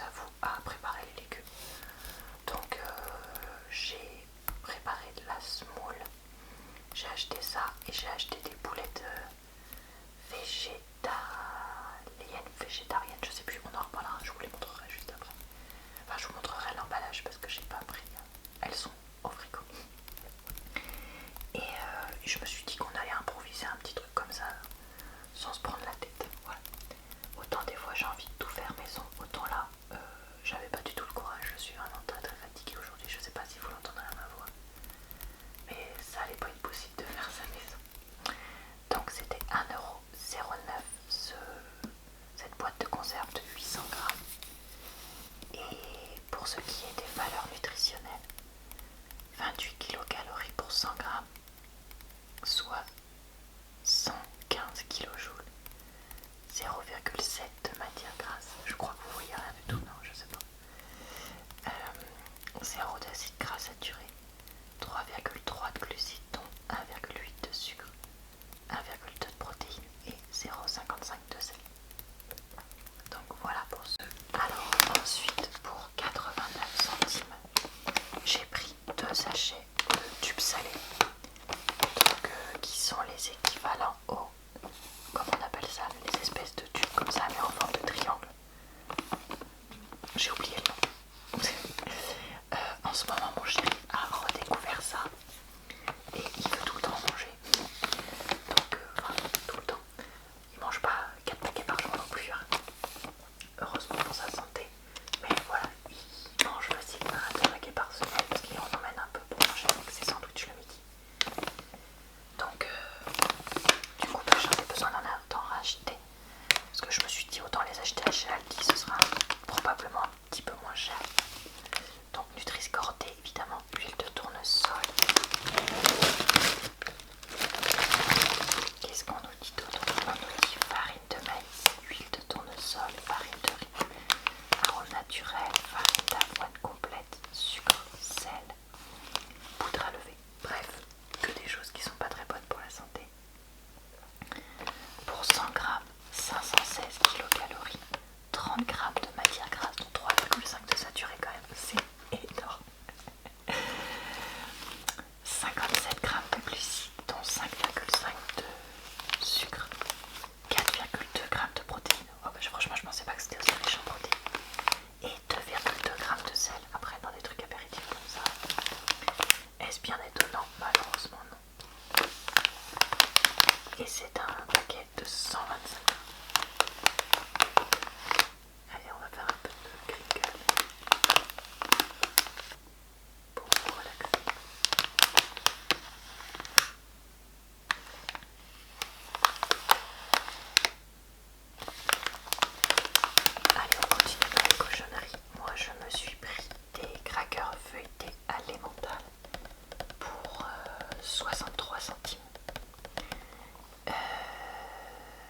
avoue, à préparer les légumes. Donc j'ai préparé de la semoule, j'ai acheté ça et j'ai acheté des boulettes végétariennes, je sais plus, on en reparlera, je vous les montrerai juste après. Enfin, je vous montrerai l'emballage parce que j'ai pas pris, elles sont au frigo. Et je me suis dit qu'on allait improviser un petit truc comme ça sans se prendre la tête. Voilà. Autant des fois j'ai envie de tout faire maison, autant là j'avais pas du tout le courage, je suis vraiment très très fatiguée aujourd'hui, je sais pas si vous l'entendrez à ma voix. Mais ça allait pas être possible de faire ça maison. Donc c'était 1,09€ cette boîte de conserve de 800 grammes. Et pour ce qui est des valeurs nutritionnelles, 28 kilocalories pour 100 grammes, soit 115 kilojoules, 0,7 de matière grasse. Je crois que vous voyez rien du tout, non, je sais pas. 0 d'acide gras saturé, 3,3 de glucides, dont 1,8 de sucre, 1,2 de protéines et 0,55 de sel. Donc voilà pour ce. Alors ensuite, pour 89 centimes, j'ai pris 2 sachets de tubes salés, donc, qui sont les équivalents aux, comment on appelle ça, les espèces de tubes comme ça mais en forme de triangle. J'ai oublié le nom. En ce moment mon chéri a redécouvert ça et il veut tout le temps manger. Donc enfin, tout le temps. Il mange pas 4 paquets par jour non plus, hein. Heureusement pour sa santé. Mais voilà, il mange facilement 2 paquets par semaine parce qu'il en emmène un peu pour manger avec ses sandwichs le midi. Donc du coup j'en ai besoin d'en racheter. Parce que je me suis dit autant les acheter chez Aldi, ce sera probablement un petit peu moins cher. Donc Nutri-Score D évidemment, huile de tournesol. Qu'est-ce qu'on nous dit d'autre? On nous dit farine de maïs, huile de tournesol, farine de riz, arôme naturel, farine d'avoine complète, sucre, sel, poudre à lever. Bref, que des choses qui sont pas très bonnes pour la santé. Pour 100 grammes, 516 kilocalories, 30 grammes de matière grasse, dont 3,5 de saturé quand même, c'est énorme. 57 grammes de glucides, dont 5,5 de sucre, 4,2 grammes de protéines. Oh bah, franchement, je pensais pas que c'était aussi riche en protéines. Et 2,2 grammes de sel. Après, dans des trucs apéritifs comme ça, est-ce bien étonnant? Malheureusement, non. Et c'est un paquet de 125 grammes. Allez, on va faire un peu de crinkle pour vous relaxer. Allez, on continue dans les cochonneries. Moi, je me suis pris des crackers feuilletés à l'emmental pour 63 centimes.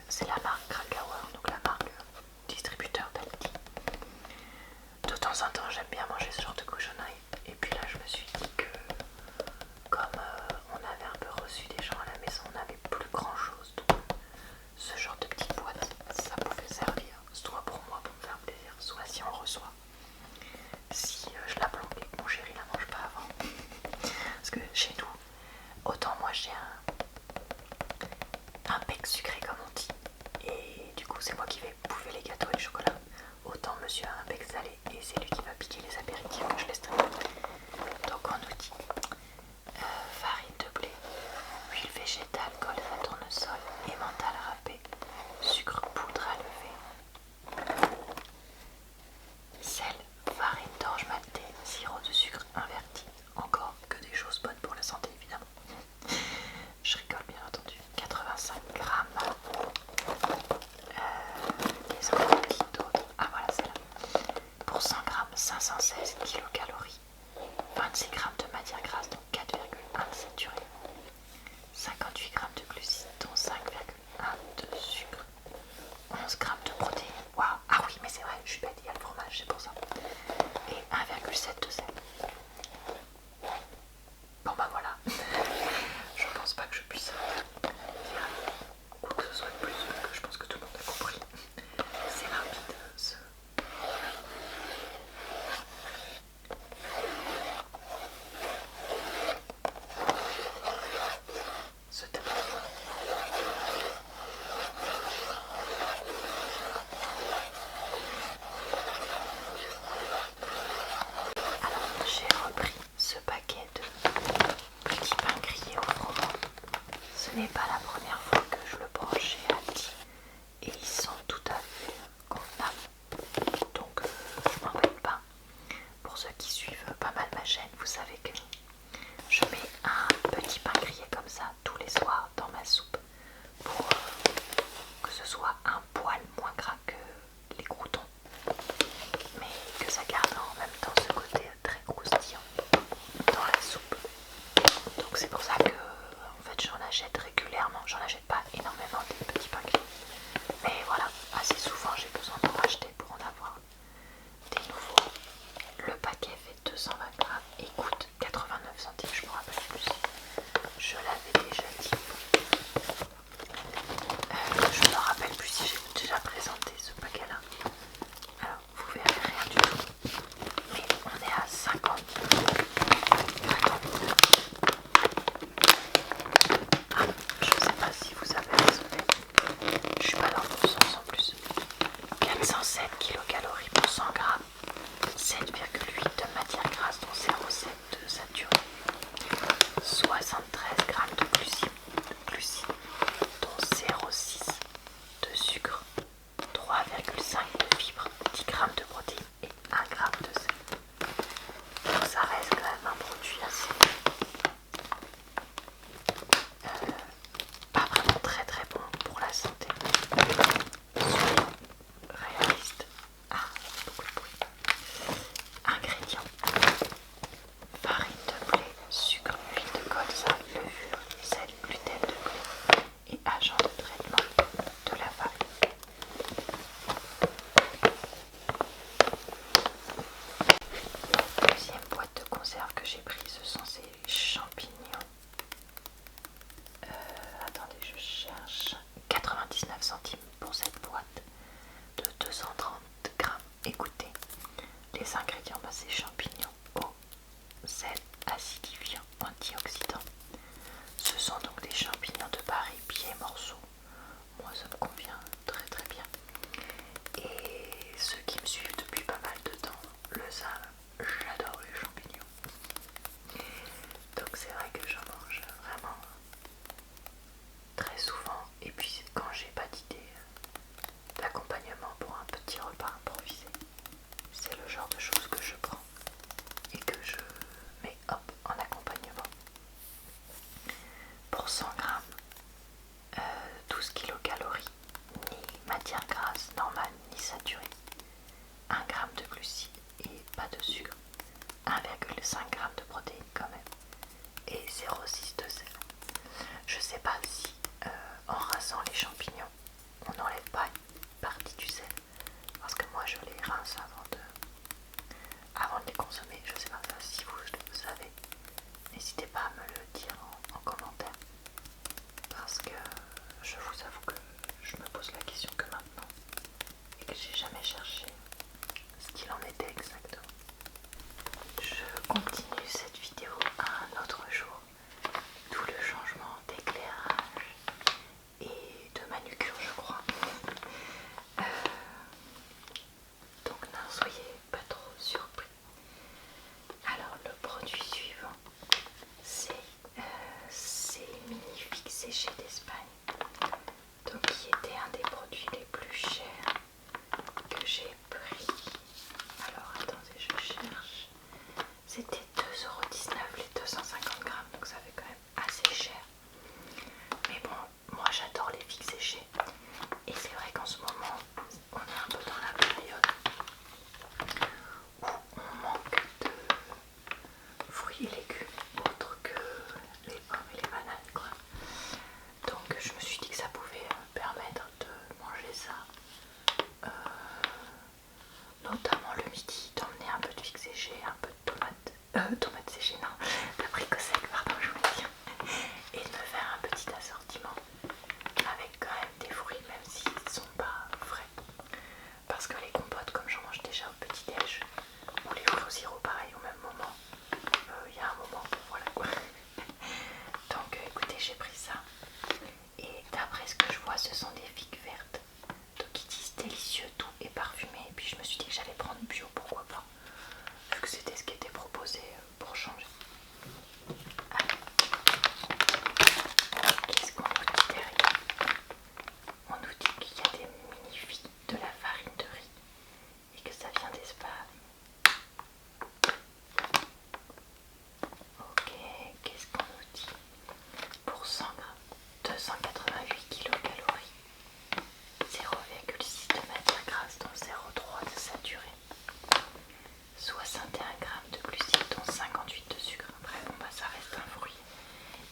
C'est la marque Krakauer, donc la marque distributeur d'Aldi. De temps en temps, j'aime bien manger ce genre de cochonneries. Et puis là, je me suis dit que comme on avait un peu reçu des gens à la maison, on n'avait plus grand chose. Donc ce genre de petite boîte, ça pouvait servir soit pour moi pour me faire plaisir, soit si on reçoit. Si je la planque et que mon chéri la mange pas avant. Parce que chez nous, autant moi j'ai un bec sucré comme on dit, et du coup c'est moi qui vais bouffer les gâteaux et le chocolat. Autant monsieur a un bec salé et c'est lui qui va piquer les apéritifs que je laisse traîner. Donc on nous les ingrédients, c'est champignons, eau, sel, acidifiant, antioxydant. Ce sont donc des champignons de Paris, pieds, morceaux. Moi ça me convient très très bien. Et ceux qui me suivent depuis pas mal de temps le savent, j'adore les champignons. Donc c'est vrai que j'en mange vraiment très souvent. Et puis quand j'ai pas d'idée d'accompagnement pour un petit repas improvisé, c'est le genre de choses que je prends et que je mets hop en accompagnement. Pour 100 grammes, 12 kilocalories, ni matière grasse normale ni saturée, 1 g de glucides et pas de sucre, 1,5 g de protéines quand même, et 0,6 de sel. Je sais pas si en rinçant les champignons, on n'enlève pas une partie du sel, parce que moi je les rince avant de les consommer. Je sais pas si vous le savez. N'hésitez pas à me le dire en commentaire, parce que je vous avoue que je me pose la question que maintenant et que j'ai jamais cherché ce qu'il en était exactement. Je continue cette vidéo à un autre jour, d'où le changement d'éclairage et de manucure, je crois. Donc n'en soyez pas trop surpris. Alors le produit suivant, c'est ces magnifiques séchés d'Espagne, donc qui était un des produits les plus chers que j'ai pris. Alors attendez, je cherche. C'était 2,19€ les 250 grammes, donc ça fait quand même assez cher. Mais bon, moi j'adore les figues séchées. Et c'est vrai qu'en ce moment, on est un peu dans la période où on manque de fruits et légumes autres que les pommes et les bananes, quoi. Donc je me suis dit que ça pouvait permettre de manger ça, notamment le midi, d'emmener un peu de figues séchées, un peu de tomates séchées, non, d'abricots secs, pardon, je voulais dire, et de me faire un petit assortiment avec quand même des fruits, même s'ils ne sont pas frais. Parce que les compotes, comme j'en mange déjà au petit-déj, ou les fruits au sirop pareil au même moment, il y a un moment, voilà quoi. Donc écoutez, j'ai pris ça. Et d'après ce que je vois, ce sont des figues vertes. Donc ils disent délicieux, doux et parfumé. Et puis je me suis dit que j'allais prendre bio, pourquoi pas, vu que c'était ce qui était proposé pour changer. Alors, qu'est-ce qu'on nous dit derrière? On nous dit qu'il y a des magnifiques de la farine de riz et que ça vient d'Espagne. Ok, qu'est-ce qu'on nous dit? Pour 100 grammes, 288 kilocalories, 0,6 de matière grasse dont 0,3 de saturé, 61 grammes de glucides dont 58 de sucre. Après bon bah ça reste un fruit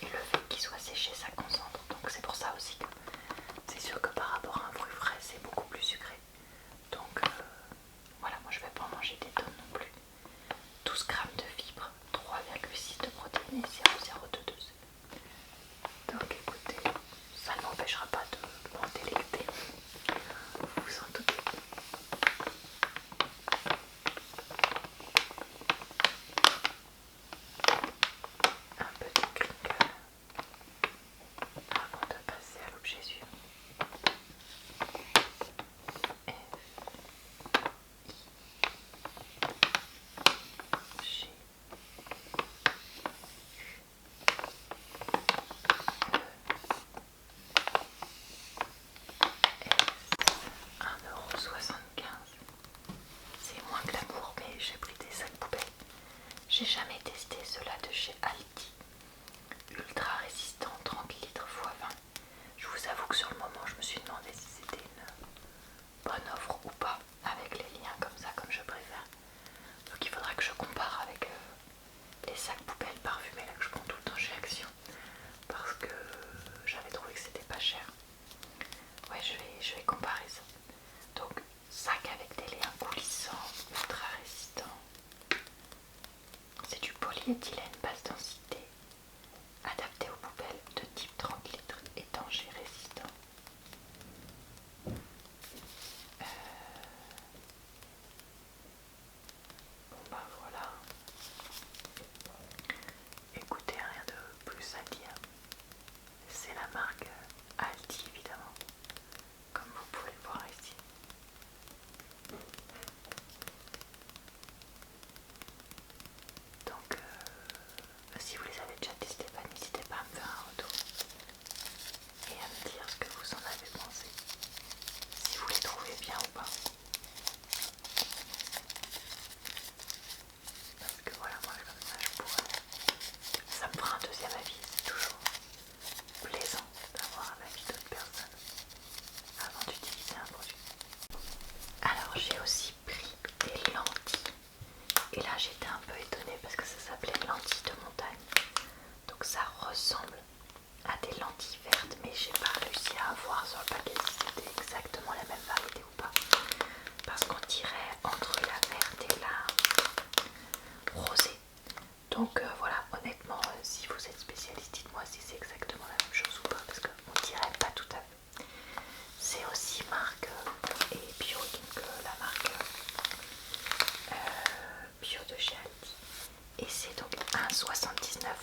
et le fait qu'il soit séché ça concentre, donc c'est pour ça aussi que c'est sûr que par rapport à un fruit frais c'est beaucoup plus sucré. Donc voilà, moi je vais pas en manger des tonnes non plus. 12 grammes de fibres, 3,6 de protéines et 0,02 de sucre. Donc écoutez, ça ne m'empêchera pas de m'en délecter, vous vous en doutez. Un petit crinkle avant de passer à l'objet suivant. G S 1,75€. C'est moins glamour, mais j'ai pris des sacs poubelles. J'ai jamais testé cela de chez Aldi. Ultra résistant, 30 litres x 20. Je vous avoue que sur le moment, je me suis demandé si c'était une bonne offre ou pas, avec les liens comme ça, comme je préfère. Donc il faudra que je compare avec les sacs poubelles parfumés là que je prends tout le temps chez Action, parce que j'avais trouvé que c'était pas cher. Ouais, je vais comparer ça. Donc sac avec des liens coulissants, ultra résistants. C'est du polyéthylène basse densité, adapté aux poubelles de type 30 litres, étanche et résistant.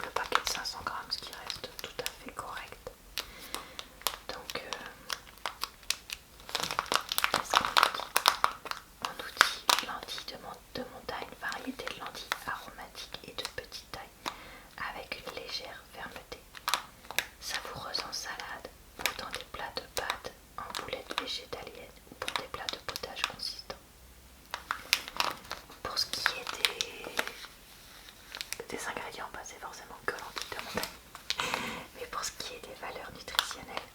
le paquet de 500 grammes, ce qui reste tout à fait correct. Donc, qu'est-ce qu'on nous dit? On nous dit lentilles de montagne, variété de lentilles aromatiques et de petite taille, avec une légère fermeté. Savoureuse en salade ou dans des plats de pâtes, en boulettes végétaliennes ou pour des plats de potage consistants. Pour ce qui est des ingrédients, bah, c'est forcément que lentilles de montagne. Mais pour ce qui est des valeurs nutritionnelles,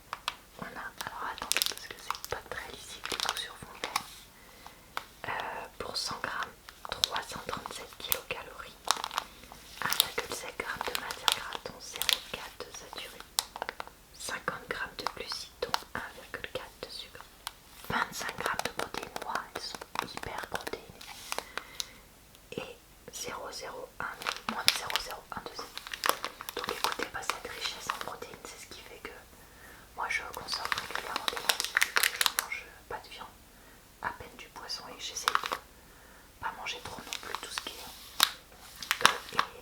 on a, alors attendez parce que c'est pas très lisible du coup sur fond vert. Pour 100 grammes, 337 kilocalories, 1,7 g de matière grasse dont 0,4 de saturé, 50 g de glucides dont 1,4 de sucre, 25 g de protéines, moi elles sont hyper protéinées, et 0,01 moins de 0,01 de sucre. Donc écoutez, bah, cette richesse en protéines, c'est ce qui fait que moi je consomme régulièrement des lentilles, vu que je mange pas de viande, à peine du poisson, et j'essaye de pas manger trop non plus tout ce qui est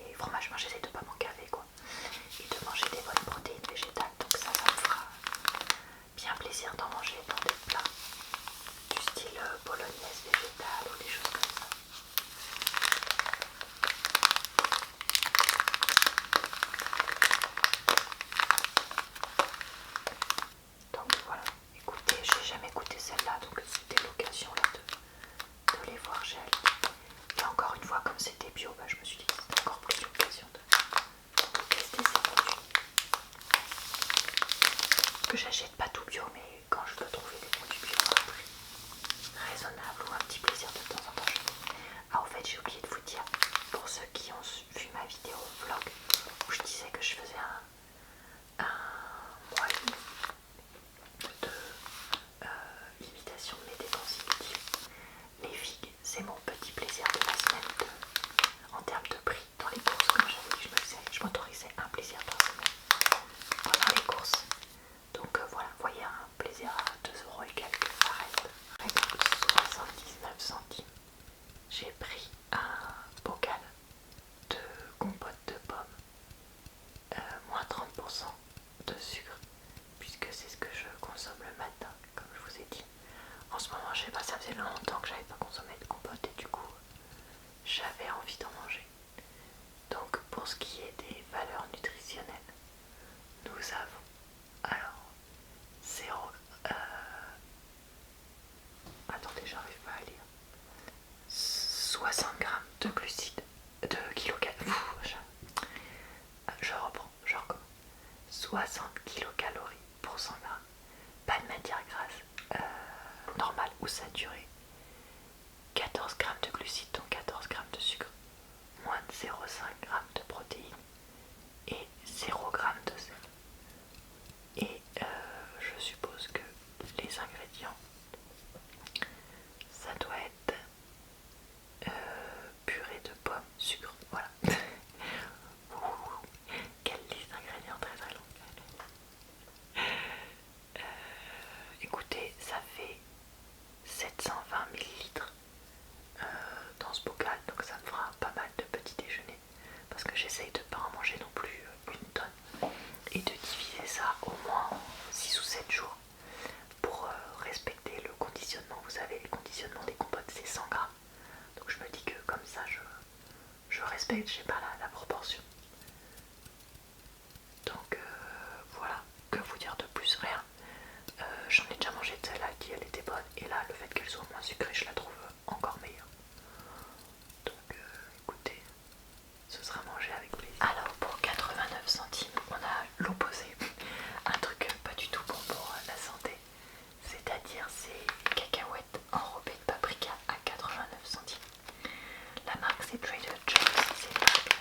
et fromage. Moi j'essaye de pas m'en gaver quoi, et de manger des bonnes protéines végétales. Donc ça me fera bien plaisir d'en manger dans des plats du style bolognaise végétale ou des choses comme ça. Donc voilà, écoutez, j'ai jamais goûté celle-là, donc c'était l'occasion là de les voir chez Aldi. Et encore une fois, comme c'était bio, bah, je me suis dit que c'était encore plus l'occasion de tester ces produits. Que j'achète pas tout bio, mais quand je dois trouver des produits bio à un prix raisonnable ou un petit plaisir de temps en temps, je fais. Ah, en fait, j'ai oublié de vous dire, pour ceux qui ont vu ma vidéo vlog où je disais que je faisais un mois et demi de limitation de mes dépenses inutiles, les figues, c'est mon petit plaisir de la semaine en termes de prix dans les courses. Comme j'avais dit, je m'autorisais un plaisir par semaine pendant les courses. Donc voilà, vous voyez, un plaisir à 2 € et quelques, ça reste. Avec 79 centimes, j'ai pris un bocal de compote de pommes, moins 30% de sucre, puisque c'est ce que je consomme le matin, comme je vous ai dit. En ce moment, je sais pas, ça faisait longtemps que j'avais pas consommé de compote et du coup, j'avais envie d'en manger. Donc pour ce qui est des valeurs nutritionnelles, nous avons alors 0. Attendez, j'arrive pas à lire. 60 grammes de glucides, de kilocalories. Je reprends, je recommence. 60 kilocalories pour 100 grammes. Pas de matière grasse normale ou saturée. 14 grammes de glucides, dont 14 grammes de sucre. Moins de 0,5 g de protéines et 0 g de sel. Et je suppose que les ingrédients, ça doit être purée de pommes, sucre, voilà. Quelle liste d'ingrédients très très longue. Écoutez, ça fait 720 millilitres dans ce bocal, donc ça me fera pas mal de petits déjeuners, parce que j'essaye de ne pas en manger non plus une tonne, et de diviser ça au moins 6 ou 7 jours pour respecter le conditionnement. Vous savez, le conditionnement des compotes c'est 100 grammes, donc je me dis que comme ça je respecte, je sais pas, la proportion. Donc voilà, que vous dire de plus, rien. J'en ai déjà mangé de celle-là qui elle était bonne, et là le fait qu'elle soit moins sucrée, je la trouve encore meilleure. Donc écoutez, ce sera mangé avec plaisir. Alors pour 89 centimes, on a l'opposé, un truc pas du tout bon pour la santé, c'est-à-dire ces cacahuètes enrobées de paprika à 89 centimes. La marque c'est Trader Joe's, c'est une marque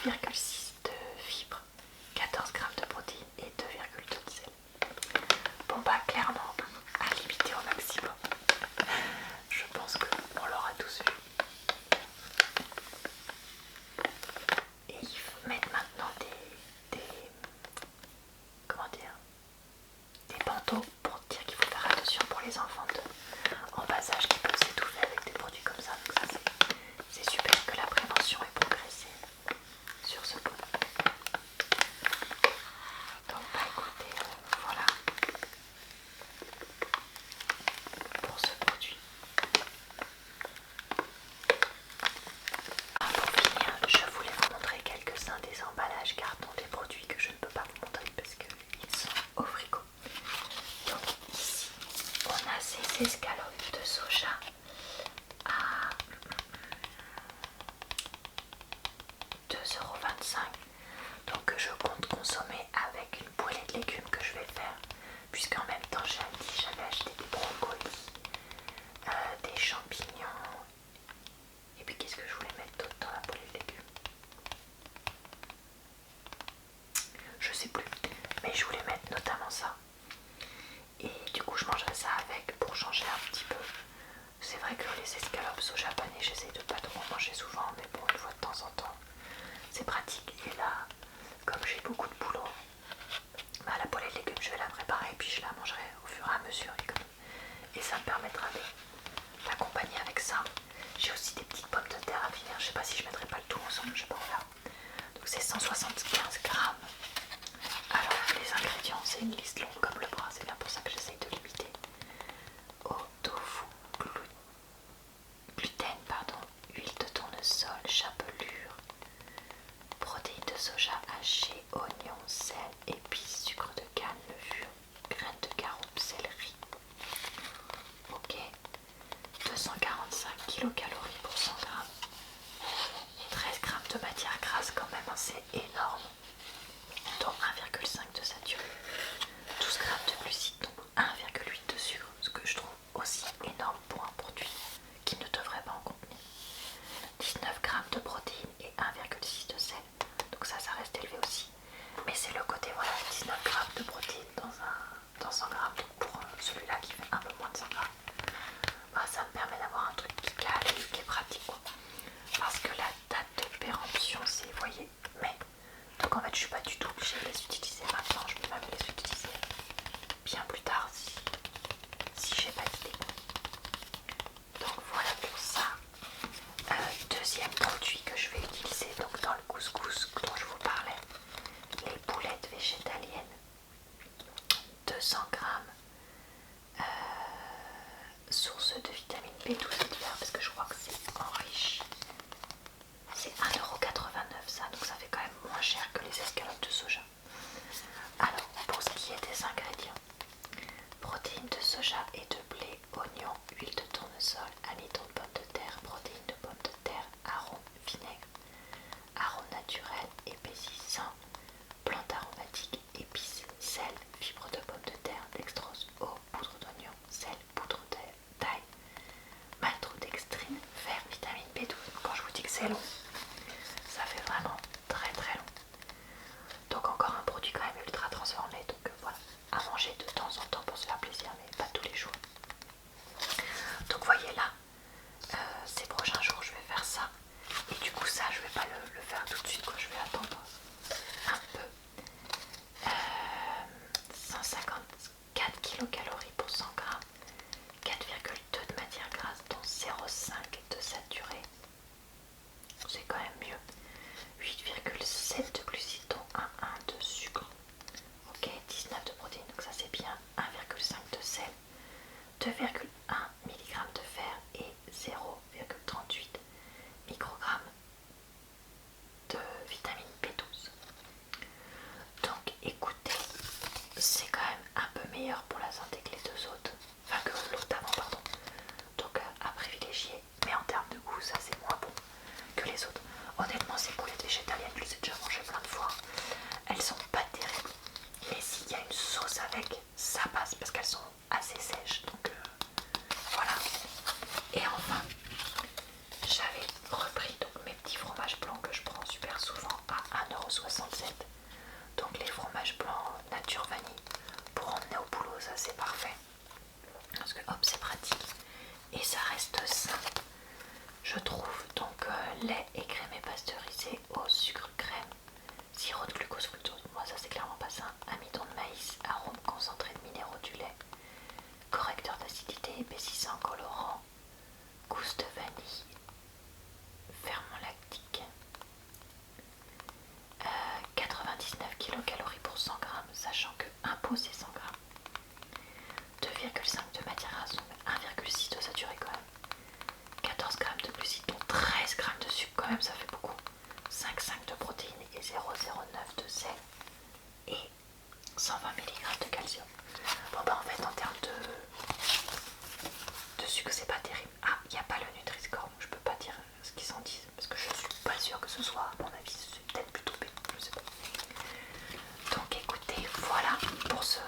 4,6 de fibres, 14 grammes de protéines et 2,2 de sel. Bon bah clairement à limiter au maximum. Je pense qu'on l'aura tous vu. Et il faut mettre maintenant comment dire, des bandeaux pour dire qu'il faut faire attention pour les enfants en bas âge qui peuvent s'étouffer avec des produits comme ça. Donc ça c'est super que la prévention ait progressé sur ce point. Donc bah écoutez, voilà pour ce produit. Pour finir, je voulais vous montrer quelques-uns des emballages carton des produits que je ne peux pas vous montrer parce qu'ils sont au frigo. Donc ici, on a ces escalopes de soja à 2,25 €. Donc je compte consommer avec une poêlée de légumes que je vais faire, puisqu'en même temps j'avais acheté des brocolis, des champignons, et puis qu'est-ce que je voulais mettre d'autre dans la poêlée de légumes? Je sais plus, mais je voulais mettre notamment ça. Et du coup je mangerai ça avec pour changer un petit peu. C'est vrai que les escalopes soja panées, j'essaye de pas trop en manger souvent, mais bon, une fois de temps en temps, c'est pratique. Et là, comme j'ai beaucoup de boulot, bah, la poêlée de légumes, je vais la préparer et puis je la mangerai au fur et à mesure. Et ça me permettra d'accompagner avec ça. J'ai aussi des petites pommes de terre à finir. Je sais pas si je mettrai pas le tout ensemble, je sais pas, on verra. Donc c'est 175 grammes. Alors les ingrédients, c'est une liste longue comme le bras, c'est bien pour ça que j'essaye de limiter. Au tofu, gluten, huile de tournesol, chapelure, protéines de soja hachées, oignons, sel, épices, sucre de canne, levure, graines de caroube, céleri. Ok, 245 kilocalories pour 100 grammes, 13 grammes de matière grasse quand même, c'est énorme, dont 1,5 de saturé, 12 grammes de glucides, donc 1,8 de sucre, ce que je trouve aussi énorme pour un produit qui ne devrait pas en contenir. 19 grammes de protéines et 1,6 de sel, donc ça reste élevé aussi, mais c'est le côté, voilà, 19 grammes de protéines dans 100 grammes, donc pour celui-là qui fait un peu moins de 100 grammes, bah, ça me permet d'avoir un truc qui cale et qui est pratique, quoi. Parce que la date de péremption c'est, vous voyez, mai, donc en fait je suis pas du tout obligée de les utiliser maintenant, je peux même les utiliser bien plus tard si j'ai pas d'idée. Donc voilà pour ça. Deuxième produit que je vais utiliser donc dans le couscous dont je vous parlais, les boulettes végétaliennes, 200 grammes, source de vitamine B12 et de fer, parce que je crois que c'est enrichi. C'est 1,89 € ça, donc ça fait quand même moins cher que les escalopes de soja. Alors pour ce qui est des ingrédients, protéines de soja et de blé, oignons, huile de tournesol, amidon de pommes de terre, protéines de pommes de terre, arôme, vinaigre, arôme naturel, épaississant, plantes aromatiques, épices, sel, fibres de pommes de terre, dextrose, eau, poudre d'oignon, sel, poudre d'ail, maltodextrine, fer, vitamine B12. Quand je vous dis que c'est long, ça fait vraiment très très long. Donc encore un produit quand même ultra transformé, donc voilà, à manger de temps en temps pour se faire plaisir, mais pas tous les jours. Donc voyez là, ces prochains jours je vais faire ça, et du coup ça je vais pas le faire tout de suite, quoi. Je vais attendre un peu. 154 kilocalories pour 100 grammes, 4,2 de matière grasse dont 0,5 de saturé, c'est quand même mieux, 8,7 de glucides dont 1,1 de sucre, ok, 19 de protéines, donc ça c'est bien, 1,5 de sel, 2,1 mg de fer et 0,38 microgrammes de vitamine B12. Donc écoutez, c'est quand même un peu meilleur pour la santé que les deux autres, enfin que l'autre d'avant, pardon. Donc à privilégier, mais en termes de goût, ça c'est moins bon que les autres. Honnêtement, ces boulettes végétaliennes, je les ai déjà mangées plein de fois, elles sont pas terribles. Mais s'il y a une sauce avec, ça passe parce qu'elles sont assez sèches. Donc voilà. Et enfin, j'avais repris donc mes petits fromages blancs que je prends super souvent à sûr que ce soit, à mon avis, c'est peut-être plutôt B, je sais pas. Donc écoutez, voilà pour ce